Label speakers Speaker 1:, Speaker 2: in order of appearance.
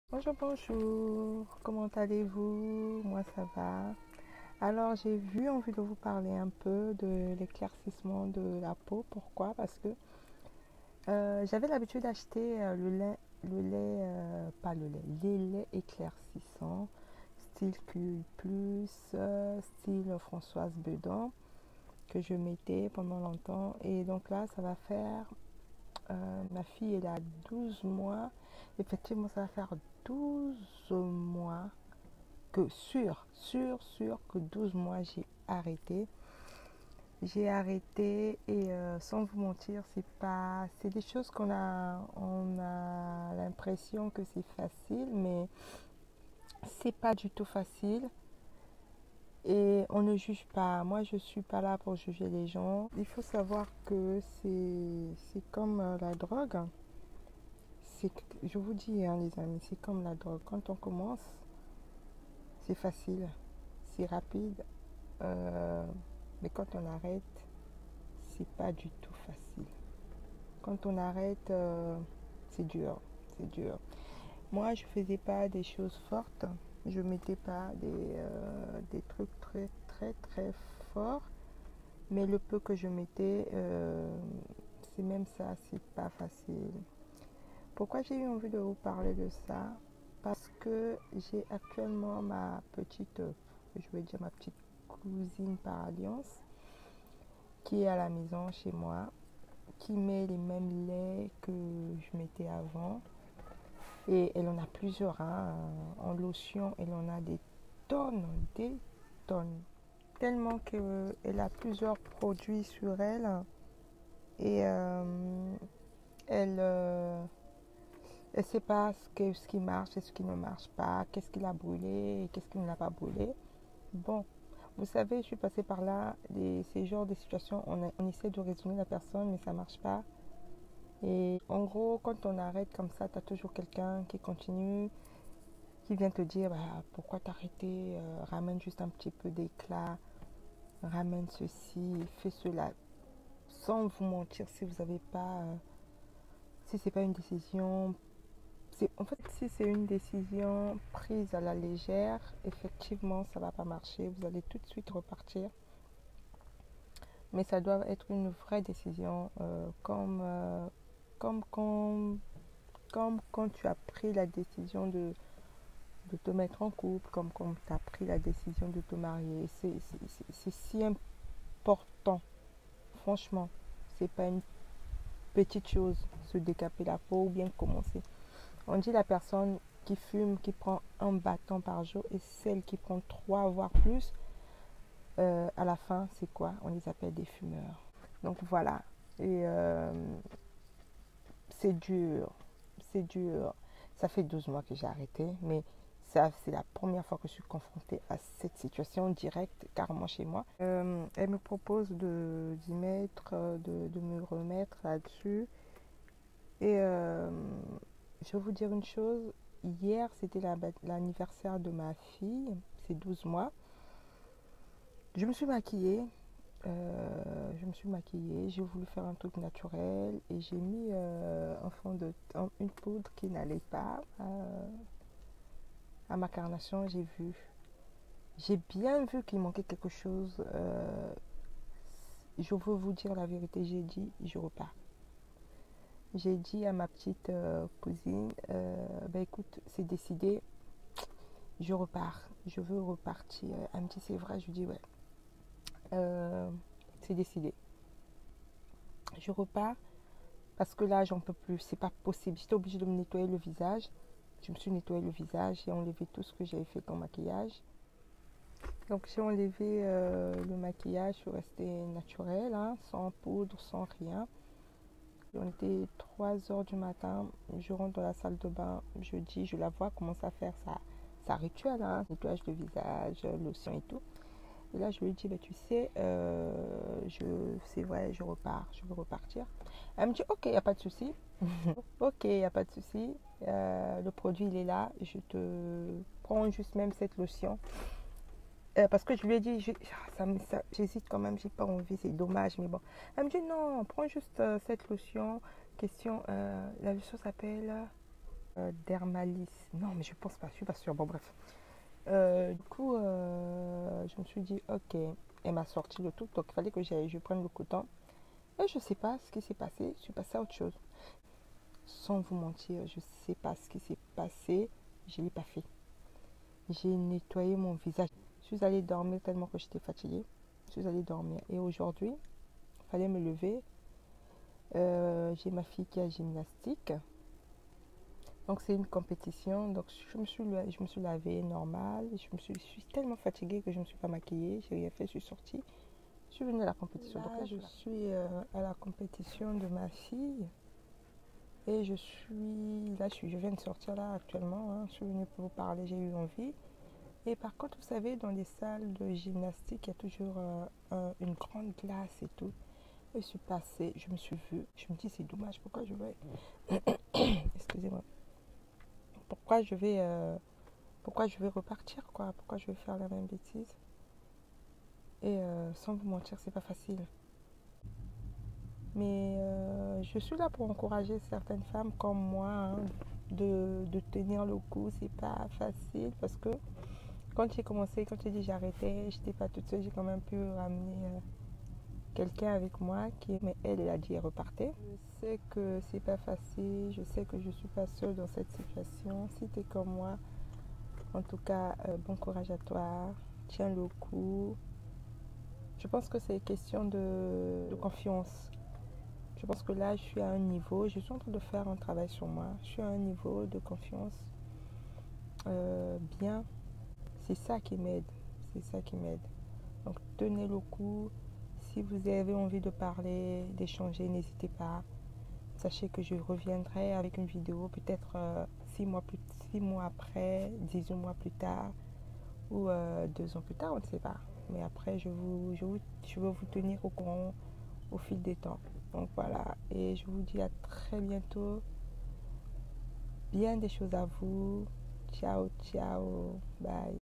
Speaker 1: Bonjour, bonjour, comment allez-vous? Moi ça va. Alors j'ai envie de vous parler un peu de l'éclaircissement de la peau. Pourquoi? Parce que j'avais l'habitude d'acheter pas le lait, les laits éclaircissants, style QI+, style Françoise Bedan, que je mettais pendant longtemps. Et donc là, ça va faire, ma fille elle a 12 mois, effectivement ça va faire 12 mois que sûr que 12 mois j'ai arrêté et sans vous mentir c'est des choses on a l'impression que c'est facile, mais c'est pas du tout facile. Et on ne juge pas. Moi je suis pas là pour juger les gens. Il faut savoir que c'est comme la drogue. c'est je vous dis, hein, les amis, c'est comme la drogue. Quand on commence, c'est facile, c'est rapide. Euh, mais quand on arrête, c'est pas du tout facile. Quand on arrête, c'est dur, c'est dur. Moi, je faisais pas des choses fortes. Je mettais pas des trucs très très très forts. Mais le peu que je mettais, c'est même ça, c'est pas facile. Pourquoi j'ai eu envie de vous parler de ça? Parce que j'ai actuellement ma petite, je vais dire ma petite cousine par alliance, qui est à la maison chez moi, qui met les mêmes laits que je mettais avant. Et elle en a plusieurs, hein, en lotion, elle en a des tonnes. Tellement qu'elle a plusieurs produits sur elle. Et elle ne sait pas ce qui marche et ce qui ne marche pas, qu'est-ce qui l'a brûlé et qu'est-ce qui ne l'a pas brûlé. Bon, vous savez, je suis passée par là, ces genres de situations, on essaie de raisonner la personne, mais ça ne marche pas. Et en gros, quand on arrête comme ça, tu as toujours quelqu'un qui continue, qui vient te dire bah, pourquoi t'arrêter, ramène juste un petit peu d'éclat, ramène ceci, fais cela. Sans vous mentir, si vous n'avez pas, si c'est pas une décision, en fait, si c'est une décision prise à la légère, effectivement, ça va pas marcher. Vous allez tout de suite repartir. Mais ça doit être une vraie décision, comme quand, comme quand tu as pris la décision de te mettre en couple, comme quand tu as pris la décision de te marier. C'est si important, franchement. C'est pas une petite chose, se décaper la peau ou bien commencer. On dit la personne qui fume, qui prend un bâton par jour, et celle qui prend trois, voire plus, à la fin, c'est quoi? On les appelle des fumeurs. Donc voilà. Et c'est dur, c'est dur. Ça fait 12 mois que j'ai arrêté, mais ça, c'est la première fois que je suis confrontée à cette situation directe, carrément chez moi. Elle me propose d'y mettre, de me remettre là-dessus. Et je vais vous dire une chose. Hier, c'était l'anniversaire de ma fille, c'est 12 mois. Je me suis maquillée. J'ai voulu faire un truc naturel et j'ai mis une poudre qui n'allait pas à ma carnation. J'ai bien vu qu'il manquait quelque chose. Je veux vous dire la vérité, j'ai dit, je repars. J'ai dit à ma petite cousine, bah écoute, c'est décidé, je repars, je veux repartir. Elle me dit, c'est vrai, je lui dis, ouais, c'est décidé. Je repars parce que là, j'en peux plus, c'est pas possible. J'étais obligée de me nettoyer le visage. Je me suis nettoyé le visage, j'ai enlevé tout ce que j'avais fait comme maquillage. Donc j'ai enlevé le maquillage, je suis restée naturelle, hein, sans poudre, sans rien. On était 3 heures du matin, je rentre dans la salle de bain, je la vois commencer à faire sa rituel, hein, nettoyage de visage, lotion et tout. Et là, je lui dis, bah, tu sais, c'est vrai, je veux repartir. Elle me dit, ok, il n'y a pas de souci. Ok, il n'y a pas de souci. Le produit, il est là. Je te prends juste même cette lotion. Parce que je lui ai dit, j'hésite quand même, j'ai pas envie, c'est dommage, mais bon. Elle me dit, non, prends juste cette lotion. Question, la lotion s'appelle Dermalis. Non, mais je pense pas, je suis pas sûre. Bon, bref. Du coup, je me suis dit, ok, elle m'a sorti le truc, donc il fallait que je prenne le coton. Et je sais pas ce qui s'est passé, je suis passée à autre chose. Sans vous mentir, je sais pas ce qui s'est passé, je l'ai pas fait. J'ai nettoyé mon visage. Je suis allée dormir tellement que j'étais fatiguée. Je suis allée dormir. Et aujourd'hui, il fallait me lever. J'ai ma fille qui a gymnastique. Donc c'est une compétition. Donc je me suis lavée normal. Je suis tellement fatiguée que je ne me suis pas maquillée. J'ai rien fait, je suis sortie. Je suis venue à la compétition. Donc là, je suis à la compétition de ma fille. Et je viens de sortir là actuellement. Hein. Je suis venue pour vous parler, j'ai eu envie. Et par contre, vous savez, dans les salles de gymnastique, il y a toujours une grande glace et tout. Et je suis passée, je me suis vue. Je me dis, c'est dommage, pourquoi je vais... Excusez-moi. Pourquoi pourquoi je vais repartir, quoi. Pourquoi je vais faire la même bêtise. Et sans vous mentir, c'est pas facile. Mais je suis là pour encourager certaines femmes comme moi hein, de tenir le coup. C'est pas facile parce que quand j'ai commencé, quand j'ai dit j'arrêtais, j'étais pas toute seule. J'ai quand même pu ramener quelqu'un avec moi mais elle a dit elle repartait. Je sais que c'est pas facile. Je sais que je suis pas seule dans cette situation. Si tu es comme moi, en tout cas, bon courage à toi. Tiens le coup. Je pense que c'est question de confiance. Je pense que là, je suis à un niveau, je suis en train de faire un travail sur moi. Je suis à un niveau de confiance bien. C'est ça qui m'aide. C'est ça qui m'aide. Donc, tenez le coup. Si vous avez envie de parler, d'échanger, n'hésitez pas. Sachez que je reviendrai avec une vidéo peut-être 6 mois après, 18 mois plus tard ou 2 ans plus tard, on ne sait pas. Mais après, je veux vous tenir au courant au fil des temps. Donc voilà, et je vous dis à très bientôt. Bien des choses à vous. Ciao, ciao, bye.